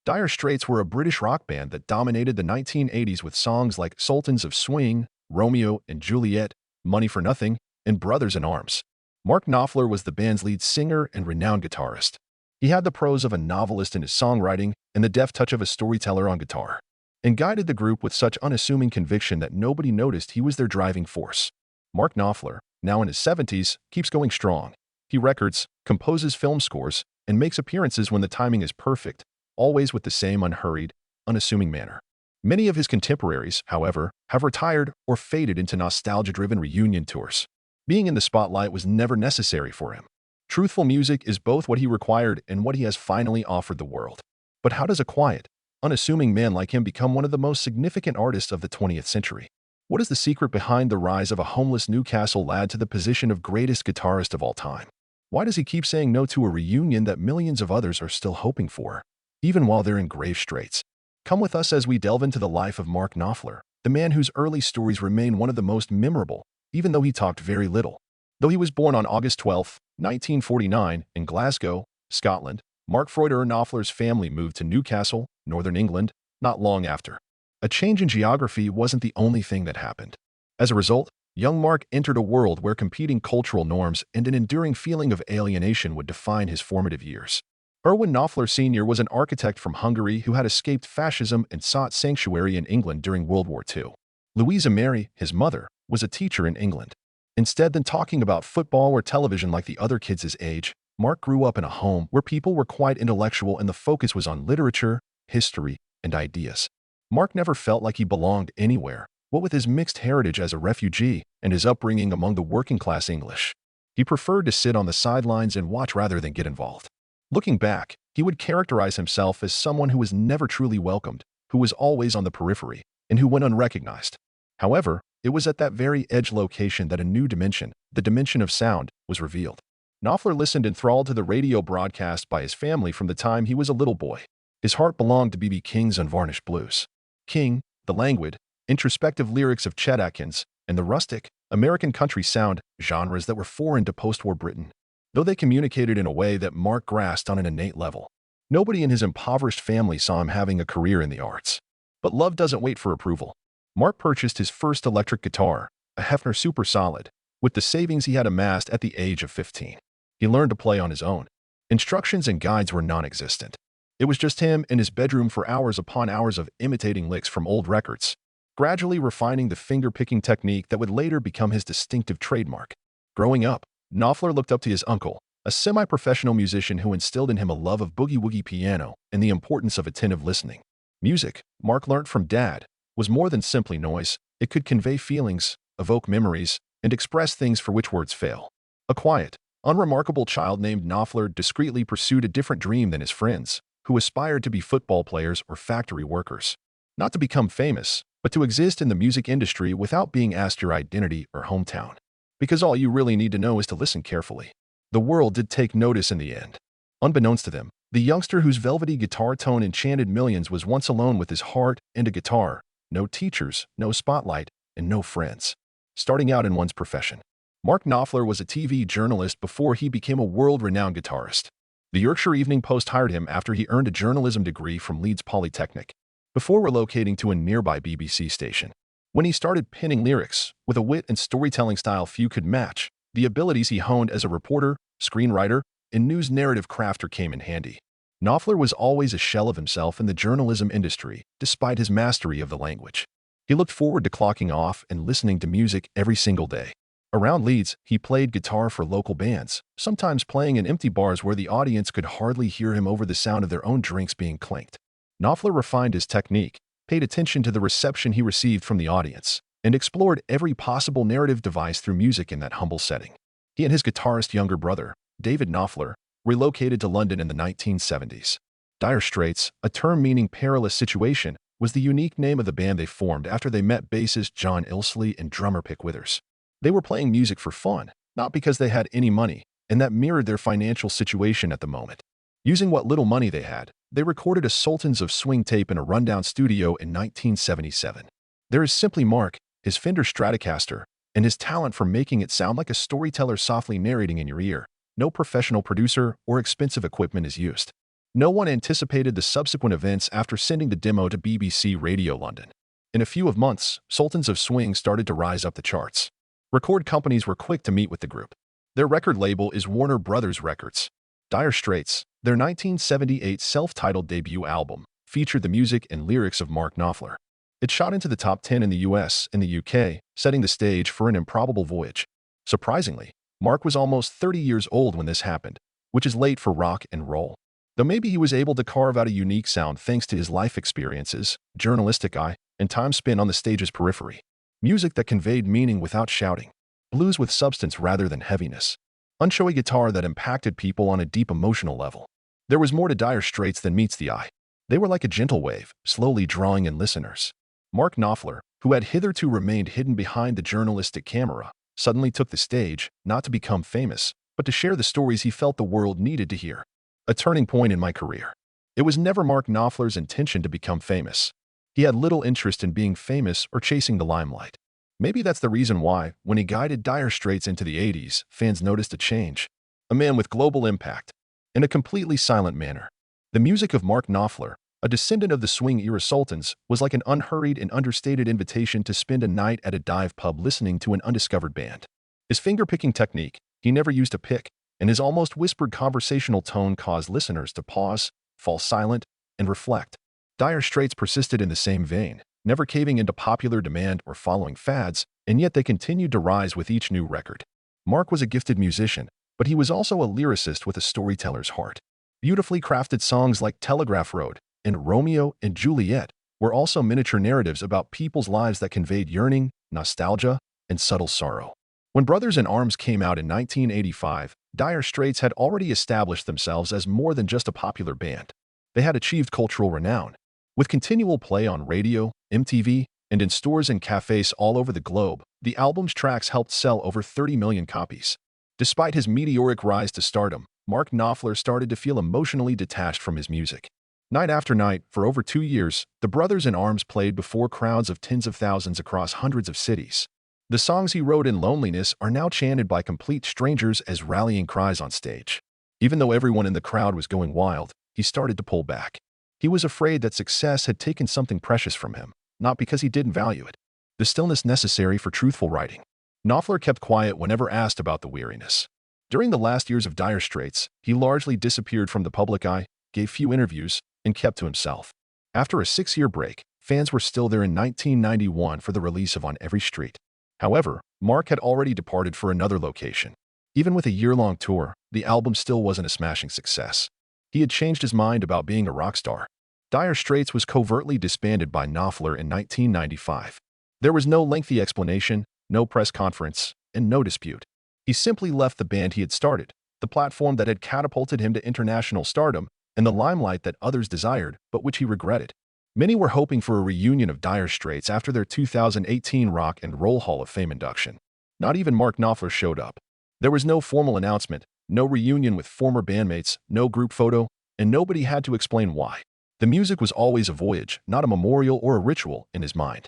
Dire Straits were a British rock band that dominated the 1980s with songs like Sultans of Swing, Romeo and Juliet, Money for Nothing, and Brothers in Arms. Mark Knopfler was the band's lead singer and renowned guitarist. He had the prose of a novelist in his songwriting and the deft touch of a storyteller on guitar, and guided the group with such unassuming conviction that nobody noticed he was their driving force. Mark Knopfler, now in his 70s, keeps going strong. He records, composes film scores, and makes appearances when the timing is perfect, always with the same unhurried, unassuming manner. Many of his contemporaries, however, have retired or faded into nostalgia-driven reunion tours. Being in the spotlight was never necessary for him. Truthful music is both what he required and what he has finally offered the world. But how does a quiet, unassuming man like him become one of the most significant artists of the 20th century? What is the secret behind the rise of a homeless Newcastle lad to the position of greatest guitarist of all time? Why does he keep saying no to a reunion that millions of others are still hoping for, even while they're in grave straits? Come with us as we delve into the life of Mark Knopfler, the man whose early stories remain one of the most memorable, even though he talked very little. Though he was born on August 12, 1949, in Glasgow, Scotland, Mark Freuder Knopfler's family moved to Newcastle, northern England, not long after. A change in geography wasn't the only thing that happened. As a result, young Mark entered a world where competing cultural norms and an enduring feeling of alienation would define his formative years. Erwin Knopfler Sr. was an architect from Hungary who had escaped fascism and sought sanctuary in England during World War II. Louisa Mary, his mother, was a teacher in England. Instead than talking about football or television like the other kids his age, Mark grew up in a home where people were quite intellectual and the focus was on literature, history, and ideas. Mark never felt like he belonged anywhere, what with his mixed heritage as a refugee and his upbringing among the working-class English. He preferred to sit on the sidelines and watch rather than get involved. Looking back, he would characterize himself as someone who was never truly welcomed, who was always on the periphery, and who went unrecognized. However, it was at that very edge location that a new dimension, the dimension of sound, was revealed. Knopfler listened enthralled to the radio broadcast by his family from the time he was a little boy. His heart belonged to B.B. King's unvarnished blues. King, the languid, introspective lyrics of Chet Atkins, and the rustic, American country sound, genres that were foreign to post-war Britain, though they communicated in a way that Mark grasped on an innate level. Nobody in his impoverished family saw him having a career in the arts. But love doesn't wait for approval. Mark purchased his first electric guitar, a Hefner Super Solid, with the savings he had amassed at the age of 15. He learned to play on his own. Instructions and guides were non-existent. It was just him in his bedroom for hours upon hours of imitating licks from old records, gradually refining the finger-picking technique that would later become his distinctive trademark. Growing up, Knopfler looked up to his uncle, a semi-professional musician who instilled in him a love of boogie-woogie piano and the importance of attentive listening. Music, Mark learned from Dad, was more than simply noise. It could convey feelings, evoke memories, and express things for which words fail. A quiet, unremarkable child named Knopfler discreetly pursued a different dream than his friends, who aspired to be football players or factory workers. Not to become famous, but to exist in the music industry without being asked your identity or hometown. Because all you really need to know is to listen carefully. The world did take notice in the end. Unbeknownst to them, the youngster whose velvety guitar tone enchanted millions was once alone with his heart and a guitar, no teachers, no spotlight, and no friends. Starting out in one's profession. Mark Knopfler was a TV journalist before he became a world-renowned guitarist. The Yorkshire Evening Post hired him after he earned a journalism degree from Leeds Polytechnic, before relocating to a nearby BBC station. When he started penning lyrics, with a wit and storytelling style few could match, the abilities he honed as a reporter, screenwriter, and news narrative crafter came in handy. Knopfler was always a shell of himself in the journalism industry, despite his mastery of the language. He looked forward to clocking off and listening to music every single day. Around Leeds, he played guitar for local bands, sometimes playing in empty bars where the audience could hardly hear him over the sound of their own drinks being clinked. Knopfler refined his technique, paid attention to the reception he received from the audience, and explored every possible narrative device through music in that humble setting. He and his guitarist younger brother, David Knopfler, relocated to London in the 1970s. Dire Straits, a term meaning perilous situation, was the unique name of the band they formed after they met bassist John Ilsley and drummer Pick Withers. They were playing music for fun, not because they had any money, and that mirrored their financial situation at the moment. Using what little money they had, they recorded a Sultans of Swing tape in a rundown studio in 1977. There is simply Mark, his Fender Stratocaster, and his talent for making it sound like a storyteller softly narrating in your ear. No professional producer or expensive equipment is used. No one anticipated the subsequent events after sending the demo to BBC Radio London. In a few months, Sultans of Swing started to rise up the charts. Record companies were quick to meet with the group. Their record label is Warner Brothers Records. Dire Straits, their 1978 self-titled debut album, featured the music and lyrics of Mark Knopfler. It shot into the top 10 in the US and the UK, setting the stage for an improbable voyage. Surprisingly, Mark was almost 30 years old when this happened, which is late for rock and roll. Though maybe he was able to carve out a unique sound thanks to his life experiences, journalistic eye, and time spent on the stage's periphery. Music that conveyed meaning without shouting. Blues with substance rather than heaviness. Unshowy guitar that impacted people on a deep emotional level. There was more to Dire Straits than meets the eye. They were like a gentle wave, slowly drawing in listeners. Mark Knopfler, who had hitherto remained hidden behind the journalistic camera, suddenly took the stage, not to become famous, but to share the stories he felt the world needed to hear. A turning point in my career. It was never Mark Knopfler's intention to become famous. He had little interest in being famous or chasing the limelight. Maybe that's the reason why, when he guided Dire Straits into the 80s, fans noticed a change. A man with global impact. In a completely silent manner. The music of Mark Knopfler, a descendant of the swing-era sultans, was like an unhurried and understated invitation to spend a night at a dive pub listening to an undiscovered band. His finger-picking technique, he never used a pick, and his almost whispered conversational tone caused listeners to pause, fall silent, and reflect. Dire Straits persisted in the same vein, never caving into popular demand or following fads, and yet they continued to rise with each new record. Mark was a gifted musician, but he was also a lyricist with a storyteller's heart. Beautifully crafted songs like Telegraph Road and Romeo and Juliet were also miniature narratives about people's lives that conveyed yearning, nostalgia, and subtle sorrow. When Brothers in Arms came out in 1985, Dire Straits had already established themselves as more than just a popular band. They had achieved cultural renown. With continual play on radio, MTV, and in stores and cafes all over the globe, the album's tracks helped sell over 30 million copies. Despite his meteoric rise to stardom, Mark Knopfler started to feel emotionally detached from his music. Night after night, for over 2 years, the Brothers in Arms played before crowds of tens of thousands across hundreds of cities. The songs he wrote in loneliness are now chanted by complete strangers as rallying cries on stage. Even though everyone in the crowd was going wild, he started to pull back. He was afraid that success had taken something precious from him, not because he didn't value it. The stillness necessary for truthful writing. Knopfler kept quiet whenever asked about the weariness. During the last years of Dire Straits, he largely disappeared from the public eye, gave few interviews, and kept to himself. After a 6-year break, fans were still there in 1991 for the release of On Every Street. However, Mark had already departed for another location. Even with a year-long tour, the album still wasn't a smashing success. He had changed his mind about being a rock star. Dire Straits was covertly disbanded by Knopfler in 1995. There was no lengthy explanation, no press conference, and no dispute. He simply left the band he had started, the platform that had catapulted him to international stardom, and the limelight that others desired, but which he regretted. Many were hoping for a reunion of Dire Straits after their 2018 Rock and Roll Hall of Fame induction. Not even Mark Knopfler showed up. There was no formal announcement, no reunion with former bandmates, no group photo, and nobody had to explain why. The music was always a voyage, not a memorial or a ritual, in his mind.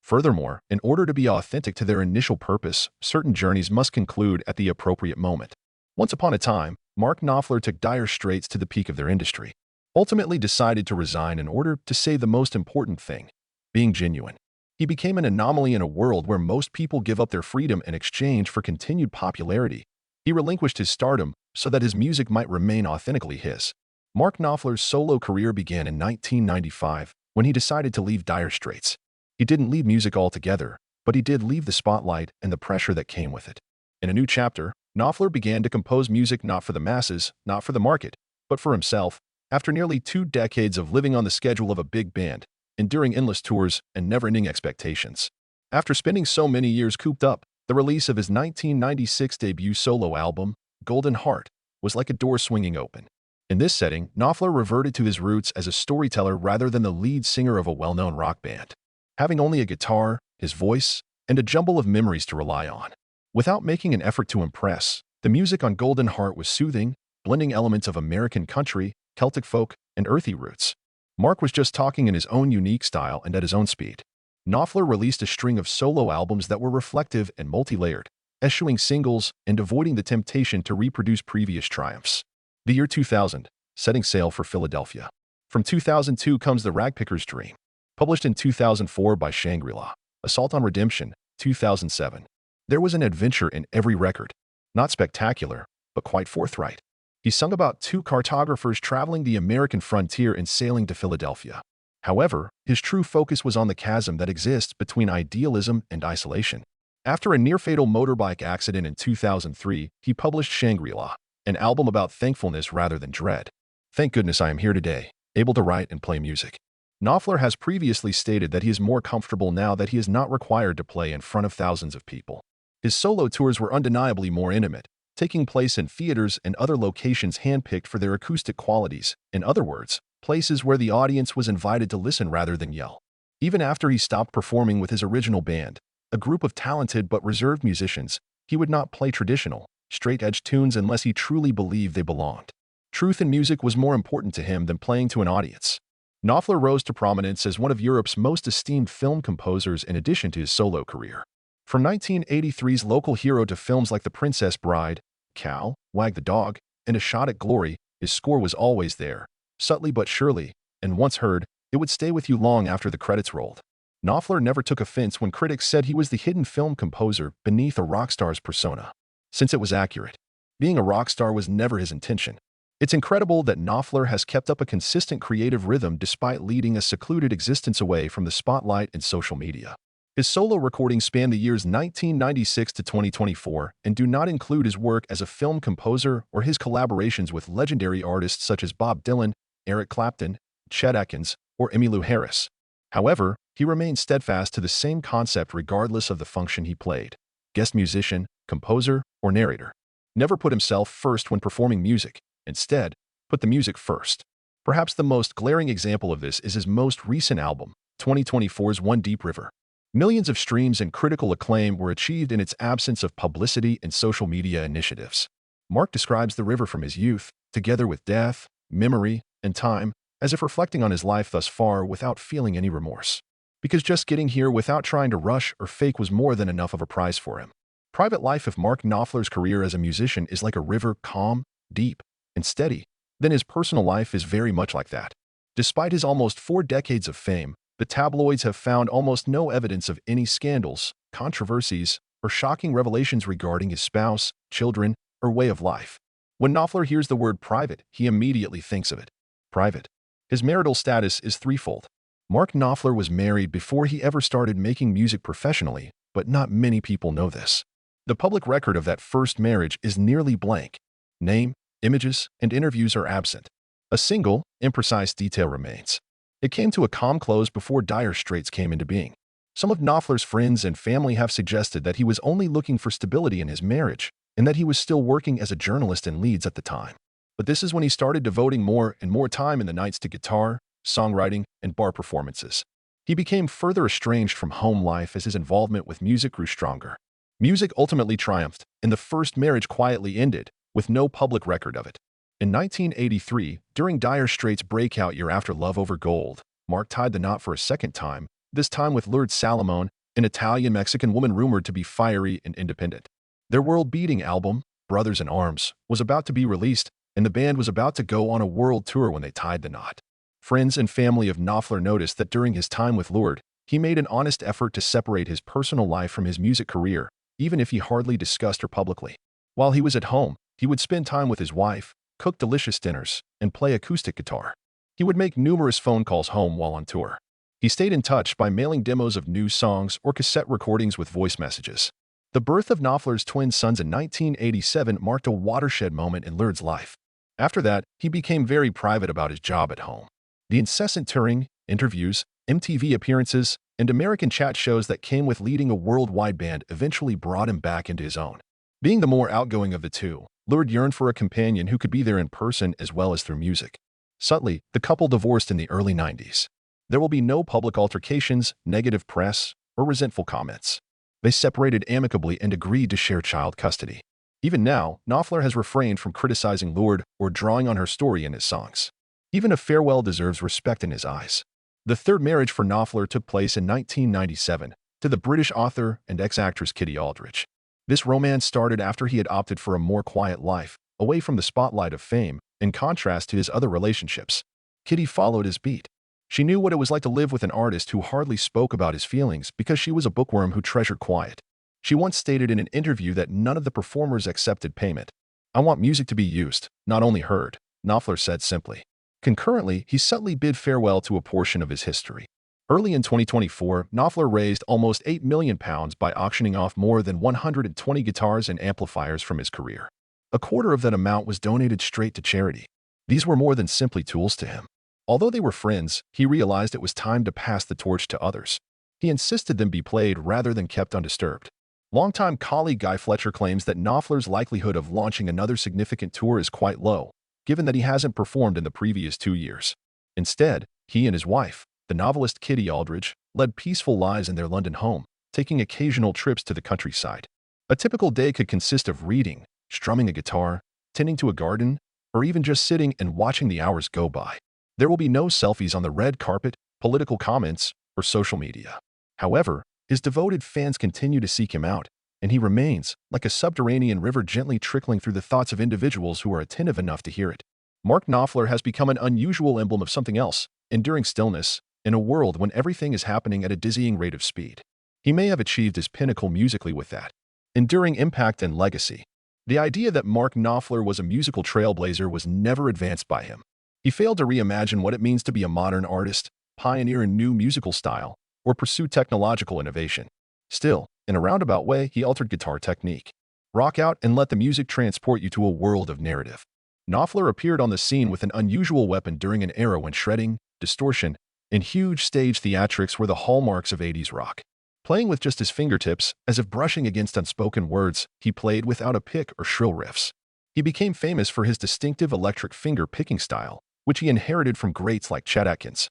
Furthermore, in order to be authentic to their initial purpose, certain journeys must conclude at the appropriate moment. Once upon a time, Mark Knopfler took Dire Straits to the peak of their industry, ultimately decided to resign in order to say the most important thing, being genuine. He became an anomaly in a world where most people give up their freedom in exchange for continued popularity. He relinquished his stardom so that his music might remain authentically his. Mark Knopfler's solo career began in 1995 when he decided to leave Dire Straits. He didn't leave music altogether, but he did leave the spotlight and the pressure that came with it. In a new chapter, Knopfler began to compose music not for the masses, not for the market, but for himself. After nearly 2 decades of living on the schedule of a big band, enduring endless tours and never-ending expectations. After spending so many years cooped up, the release of his 1996 debut solo album, Golden Heart, was like a door swinging open. In this setting, Knopfler reverted to his roots as a storyteller rather than the lead singer of a well-known rock band. Having only a guitar, his voice, and a jumble of memories to rely on. Without making an effort to impress, the music on Golden Heart was soothing, blending elements of American country, Celtic folk, and earthy roots. Mark was just talking in his own unique style and at his own speed. Knopfler released a string of solo albums that were reflective and multi-layered, eschewing singles and avoiding the temptation to reproduce previous triumphs. The year 2000, setting sail for Philadelphia. From 2002 comes The Ragpicker's Dream, published in 2004 by Shangri-La. Assault on Redemption, 2007. There was an adventure in every record. Not spectacular, but quite forthright. He sung about two cartographers traveling the American frontier and sailing to Philadelphia. However, his true focus was on the chasm that exists between idealism and isolation. After a near-fatal motorbike accident in 2003, he published Shangri-La, an album about thankfulness rather than dread. Thank goodness I am here today, able to write and play music. Knopfler has previously stated that he is more comfortable now that he is not required to play in front of thousands of people. His solo tours were undeniably more intimate, taking place in theaters and other locations handpicked for their acoustic qualities. In other words, places where the audience was invited to listen rather than yell. Even after he stopped performing with his original band, a group of talented but reserved musicians, he would not play traditional, straight-edge tunes unless he truly believed they belonged. Truth in music was more important to him than playing to an audience. Knopfler rose to prominence as one of Europe's most esteemed film composers in addition to his solo career. From 1983's local hero to films like The Princess Bride, Cow, Wag the Dog, and A Shot at Glory, his score was always there, subtly but surely, and once heard, it would stay with you long after the credits rolled. Knopfler never took offense when critics said he was the hidden film composer beneath a rock star's persona, since it was accurate. Being a rock star was never his intention. It's incredible that Knopfler has kept up a consistent creative rhythm despite leading a secluded existence away from the spotlight and social media. His solo recordings span the years 1996 to 2024 and do not include his work as a film composer or his collaborations with legendary artists such as Bob Dylan, Eric Clapton, Chet Atkins, or Emmylou Harris. However, he remained steadfast to the same concept regardless of the function he played: guest musician, composer, or narrator. Never put himself first when performing music. Instead, put the music first. Perhaps the most glaring example of this is his most recent album, 2024's One Deep River. Millions of streams and critical acclaim were achieved in its absence of publicity and social media initiatives. Mark describes the river from his youth, together with death, memory, and time, as if reflecting on his life thus far without feeling any remorse. Because just getting here without trying to rush or fake was more than enough of a prize for him. Private life. If Mark Knopfler's career as a musician is like a river, calm, deep, and steady, then his personal life is very much like that. Despite his almost 4 decades of fame, the tabloids have found almost no evidence of any scandals, controversies, or shocking revelations regarding his spouse, children, or way of life. When Knopfler hears the word private, he immediately thinks of it. Private. His marital status is threefold. Mark Knopfler was married before he ever started making music professionally, but not many people know this. The public record of that first marriage is nearly blank. Name, images, and interviews are absent. A single, imprecise detail remains. It came to a calm close before dire straits came into being. Some of Knopfler's friends and family have suggested that he was only looking for stability in his marriage, and that he was still working as a journalist in Leeds at the time. But this is when he started devoting more and more time in the nights to guitar, songwriting, and bar performances. He became further estranged from home life as his involvement with music grew stronger. Music ultimately triumphed, and the first marriage quietly ended, with no public record of it. In 1983, during Dire Straits' breakout year after Love Over Gold, Mark tied the knot for a second time, this time with Lourdes Salomon, an Italian-Mexican woman rumored to be fiery and independent. Their world-beating album, Brothers in Arms, was about to be released, and the band was about to go on a world tour when they tied the knot. Friends and family of Knopfler noticed that during his time with Lourdes, he made an honest effort to separate his personal life from his music career, even if he hardly discussed her publicly. While he was at home, he would spend time with his wife, cook delicious dinners, and play acoustic guitar. He would make numerous phone calls home while on tour. He stayed in touch by mailing demos of new songs or cassette recordings with voice messages. The birth of Knopfler's twin sons in 1987 marked a watershed moment in Lourdes' life. After that, he became very private about his job at home. The incessant touring, interviews, MTV appearances, and American chat shows that came with leading a worldwide band eventually brought him back into his own. Being the more outgoing of the two, Lourdes yearned for a companion who could be there in person as well as through music. Subtly, the couple divorced in the early 90s. There will be no public altercations, negative press, or resentful comments. They separated amicably and agreed to share child custody. Even now, Knopfler has refrained from criticizing Lourdes or drawing on her story in his songs. Even a farewell deserves respect in his eyes. The third marriage for Knopfler took place in 1997 to the British author and ex-actress Kitty Aldridge. This romance started after he had opted for a more quiet life, away from the spotlight of fame, in contrast to his other relationships. Kitty followed his beat. She knew what it was like to live with an artist who hardly spoke about his feelings because she was a bookworm who treasured quiet. She once stated in an interview that none of the performers accepted payment. "I want music to be used, not only heard," Knopfler said simply. Concurrently, he subtly bid farewell to a portion of his history. Early in 2024, Knopfler raised almost £8 million by auctioning off more than 120 guitars and amplifiers from his career. A quarter of that amount was donated straight to charity. These were more than simply tools to him. Although they were friends, he realized it was time to pass the torch to others. He insisted them be played rather than kept undisturbed. Longtime colleague Guy Fletcher claims that Knopfler's likelihood of launching another significant tour is quite low, given that he hasn't performed in the previous 2 years. Instead, he and his wife, the novelist Kitty Aldridge, led peaceful lives in their London home, taking occasional trips to the countryside. A typical day could consist of reading, strumming a guitar, tending to a garden, or even just sitting and watching the hours go by. There will be no selfies on the red carpet, political comments, or social media. However, his devoted fans continue to seek him out, and he remains, like a subterranean river gently trickling through the thoughts of individuals who are attentive enough to hear it. Mark Knopfler has become an unusual emblem of something else, enduring stillness, in a world when everything is happening at a dizzying rate of speed. He may have achieved his pinnacle musically with that enduring impact and legacy. The idea that Mark Knopfler was a musical trailblazer was never advanced by him. He failed to reimagine what it means to be a modern artist, pioneer a new musical style, or pursue technological innovation. Still, in a roundabout way, he altered guitar technique. Rock out and let the music transport you to a world of narrative. Knopfler appeared on the scene with an unusual weapon during an era when shredding, distortion, and huge stage theatrics were the hallmarks of 80s rock. Playing with just his fingertips, as if brushing against unspoken words, he played without a pick or shrill riffs. He became famous for his distinctive electric finger-picking style, which he inherited from greats like Chet Atkins.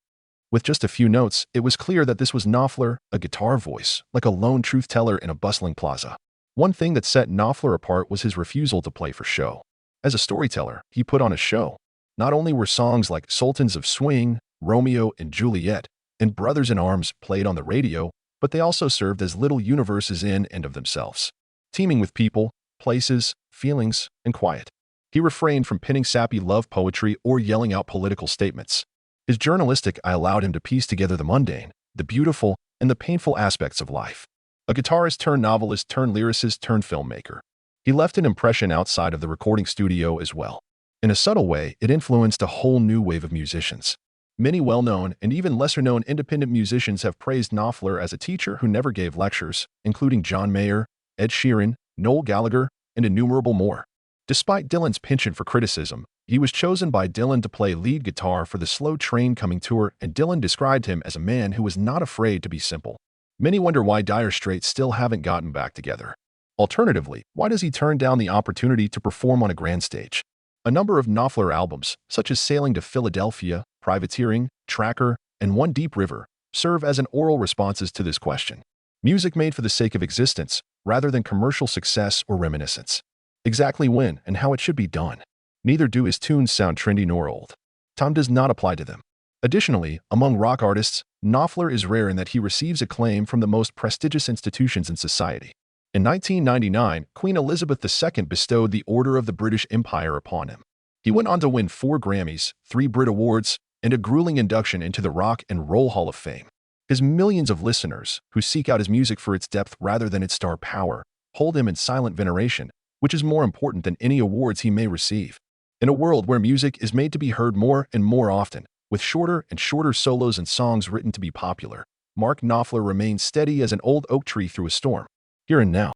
With just a few notes, it was clear that this was Knopfler, a guitar voice, like a lone truth-teller in a bustling plaza. One thing that set Knopfler apart was his refusal to play for show. As a storyteller, he put on a show. Not only were songs like Sultans of Swing, Romeo and Juliet, and Brothers in Arms played on the radio, but they also served as little universes in and of themselves, teeming with people, places, feelings, and quiet. He refrained from penning sappy love poetry or yelling out political statements. His journalistic eye allowed him to piece together the mundane, the beautiful, and the painful aspects of life. A guitarist turned novelist turned lyricist turned filmmaker. He left an impression outside of the recording studio as well. In a subtle way, it influenced a whole new wave of musicians. Many well-known and even lesser-known independent musicians have praised Knopfler as a teacher who never gave lectures, including John Mayer, Ed Sheeran, Noel Gallagher, and innumerable more. Despite Dylan's penchant for criticism, he was chosen by Dylan to play lead guitar for the Slow Train Coming tour, and Dylan described him as a man who was not afraid to be simple. Many wonder why Dire Straits still haven't gotten back together. Alternatively, why does he turn down the opportunity to perform on a grand stage? A number of Knopfler albums, such as Sailing to Philadelphia, Privateering, Tracker, and One Deep River, serve as an oral responses to this question. Music made for the sake of existence, rather than commercial success or reminiscence. Exactly when and how it should be done. Neither do his tunes sound trendy nor old. Time does not apply to them. Additionally, among rock artists, Knopfler is rare in that he receives acclaim from the most prestigious institutions in society. In 1999, Queen Elizabeth II bestowed the Order of the British Empire upon him. He went on to win 4 Grammys, 3 Brit Awards, and a grueling induction into the Rock and Roll Hall of Fame. His millions of listeners, who seek out his music for its depth rather than its star power, hold him in silent veneration, which is more important than any awards he may receive. In a world where music is made to be heard more and more often, with shorter and shorter solos and songs written to be popular, Mark Knopfler remains steady as an old oak tree through a storm. Here and now.